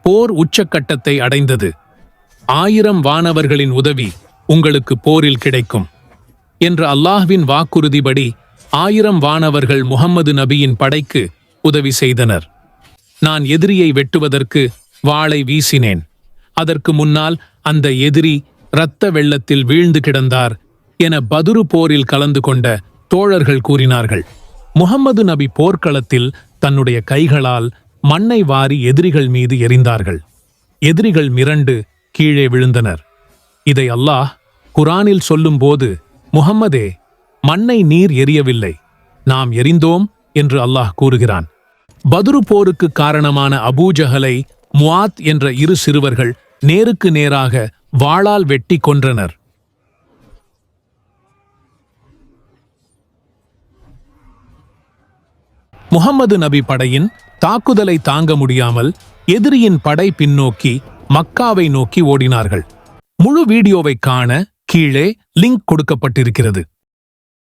போர் உச்சக்கட்டத்தை அடைந்தது. 1000 வானவர்களின் உதவி உங்களுக்கு போரில் கிடைக்கும் என்ற அல்லாஹ்வின் வாக்குறுதிபடி 1000 வானவர்கள் முஹம்மது நபியின் படைக்கு உதவி செய்தனர். நான் எதிரியை வெட்டுவதற்கு வாளை வீசினேன். அதற்கு முன்னால் அந்த எதிரி இரத்த வெள்ளத்தில் வீழ்ந்து கிடந்தார் என பதுரு போரில் கலந்து கொண்ட தோழர்கள் கூறினார்கள். முஹம்மது நபி போர்க்களத்தில் தன்னுடைய கைகளால் மண்ணை வாரி எதிரிகள் மீது எறிந்தார்கள். எதிரிகள் மிரண்டு கீழே விழுந்தனர். இதை அல்லாஹ் குரானில் சொல்லும்போது, முஹம்மதே, மண்ணை நீர் எரியவில்லை, நாம் எறிந்தோம் என்று அல்லாஹ் கூறுகிறான். பதுரு போருக்கு காரணமான அபூஜஹலை முஆத் என்ற 2 சிறுவர்கள் நேருக்கு நேராக வாளால் வெட்டி கொன்றனர். முஹம்மது நபி படையின் தாக்குதலை தாங்க முடியாமல் எதிரியின் படை பின்னோக்கி மக்காவை நோக்கி ஓடினார்கள். முழு வீடியோவை காண கீழே லிங்க் கொடுக்கப்பட்டிருக்கிறது.